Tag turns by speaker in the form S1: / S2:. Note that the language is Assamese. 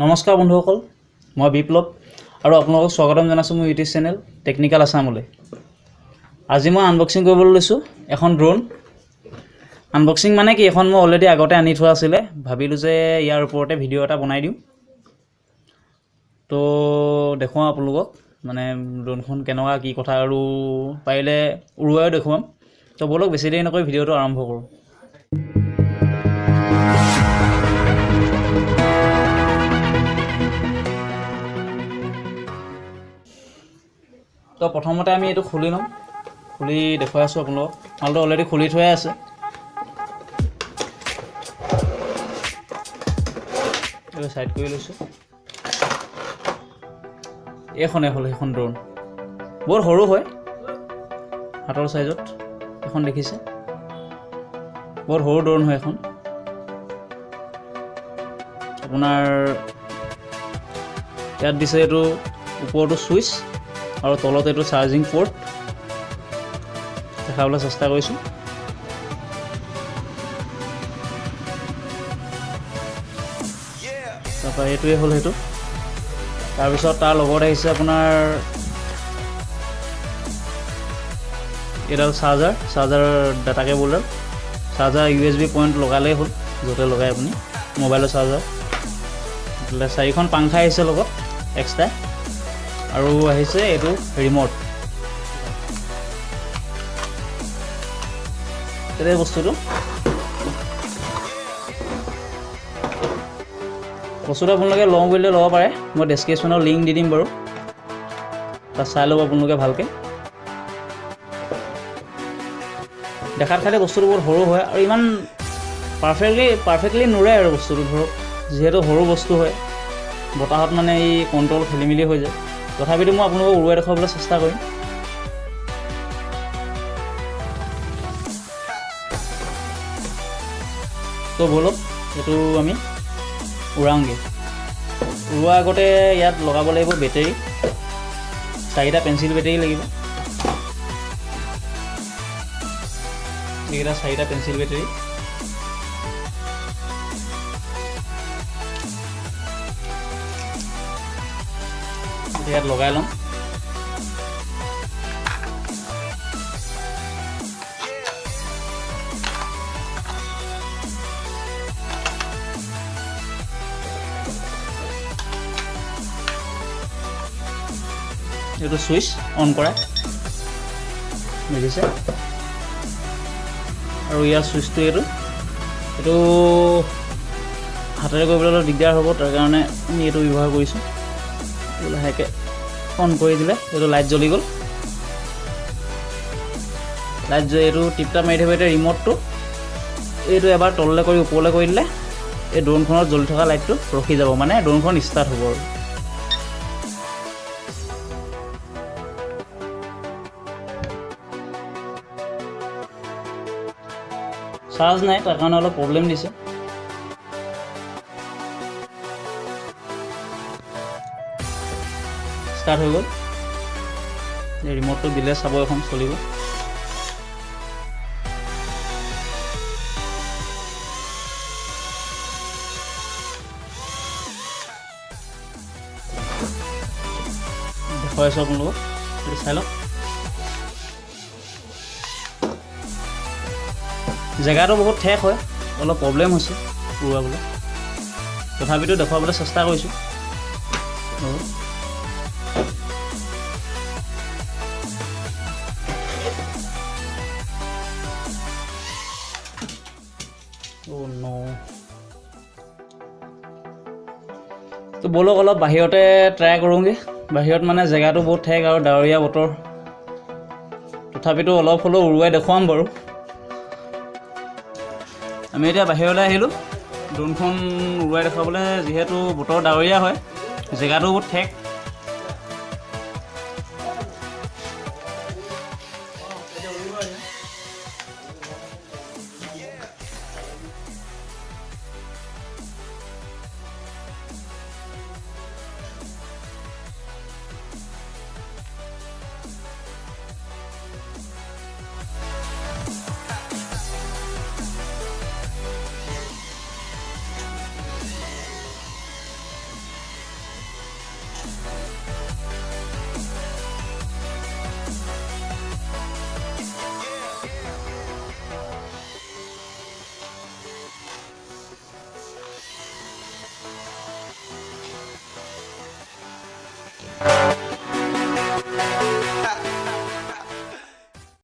S1: নমস্কাৰ বন্ধুসকল, মই বিপ্লৱ আৰু আপোনালোকক স্বাগতম জনাইছোঁ মোৰ ইউটিউব চেনেল টেকনিকেল আছামলৈ। আজি মই আনবক্সিং কৰিবলৈ লৈছোঁ এখন ড্ৰোন। আনবক্সিং মানে কি, এখন মই অলৰেডি আগতে আনি থোৱা আছিলে, ভাবিলোঁ যে ইয়াৰ ওপৰতে ভিডিঅ' এটা বনাই দিওঁ। তো দেখুৱাওঁ আপোনালোকক মানে ড্ৰোনখন কেনেকুৱা কি কথা, আৰু পাৰিলে উৰুৱাইও দেখুৱাম। তো ব'লক বেছি দেৰি নকৰি ভিডিঅ'টো আৰম্ভ কৰোঁ। তো প্ৰথমতে আমি এইটো খুলি ল'ম, খুলি দেখুৱাই আছোঁ আপোনালোকক। মালটো অলৰেডি খুলি থোৱাই আছে। এইটো ছাইড কৰি লৈছোঁ। এইখনেই হ'ল সেইখন ড্ৰোন, বহুত সৰু হয়, হাতৰ চাইজত। এখন দেখিছে, বহুত সৰু ড্ৰোন হয় এখন। আপোনাৰ ইয়াত দিছে এইটো ওপৰতো ছুইচ আৰু তলত এইটো চাৰ্জিং পৰ্ট। দেখাবলৈ চেষ্টা কৰিছোঁ। তাৰপৰা এইটোৱে হ'ল সেইটো। তাৰপিছত তাৰ লগত আহিছে আপোনাৰ এইডাল চাৰ্জাৰ ডাটা কেবুলডাল। চাৰ্জাৰ USB পইণ্ট লগালেই হ'ল, য'তে লগাই আপুনি মোবাইলৰ চাৰ্জাৰ। 4খন পাংখা আহিছে লগত এক্সট্ৰা, আৰু আহিছে এইটো ৰিম'ট। এই বস্তুটো আপোনালোকে লওঁ বুলিলে ল'ব পাৰে। মই ডেছক্ৰিপশ্যনত লিংক দি দিম বাৰু, তাত চাই ল'ব আপোনালোকে ভালকৈ। দেখাত খালি বস্তুটো বহুত সৰু হয় আৰু ইমান পাৰফেক্টলি নুৰে আৰু বস্তুটো। ধৰক যিহেতু সৰু বস্তু হয়, বতাহত মানে এই কণ্ট্ৰল খেলি মেলি হৈ যায়। তথাপিতো মই আপোনালোকক উৰুৱাই দেখুৱাবলৈ চেষ্টা কৰিম। তো ব'লক এইটো আমি উৰাওঁগৈ। উৰুৱাৰ আগতে ইয়াত লগাব লাগিব বেটেৰী, 4টা পেঞ্চিল বেটেৰী লাগিব। এইকেইটা 4টা পেঞ্চিল বেটেৰী। ইয়াত লগাই ল'ম। এইটো ছুইচ অন কৰা দেখিছে, আৰু ইয়াৰ ছুইচটো এইটো হাতেৰে কৰিবলৈ অলপ দিগদাৰ হ'ব, তাৰ কাৰণে আমি এইটো ব্যৱহাৰ কৰিছোঁ। লাহেকৈ অন কৰি দিলে এইটো লাইট জ্বলি গ'ল। এইটো টিপটাপ মাৰি থাকিব। এতিয়া ৰিম'টটো এইটো এবাৰ তললৈ কৰি ওপৰলৈ কৰি দিলে এই ড্ৰোনখনত জ্বলি থকা লাইটটো ৰখি যাব, মানে ড্ৰোনখন ষ্টাৰ্ট হ'ব আৰু। চাৰ্জ নাই, তাৰ কাৰণে অলপ প্ৰব্লেম দিছে। ষ্টাৰ্ট হৈ গ'ল। এই ৰিম'টটো দিলে চাব এখন চলিব। দেখুৱাই আছোঁ আপোনালোকক, এইটো চাই লওক। জেগাটো বহুত ঠেক হয়, অলপ প্ৰব্লেম হৈছে উৰুৱাবলৈ, তথাপিতো দেখুৱাবলৈ চেষ্টা কৰিছোঁ। তো ব'লক অলপ বাহিৰতে ট্ৰাই কৰোঁগৈ। বাহিৰত মানে জেগাটো বহুত ঠেক আৰু ডাৱৰীয়া বতৰ, তথাপিতো অলপ হ'লেও উৰুৱাই দেখুৱাম বাৰু। আমি এতিয়া বাহিৰলৈ আহিলোঁ ড্ৰোনখন উৰুৱাই দেখুৱাবলৈ, যিহেতু বতৰ ডাৱৰীয়া হয়, জেগাটো বহুত ঠেক।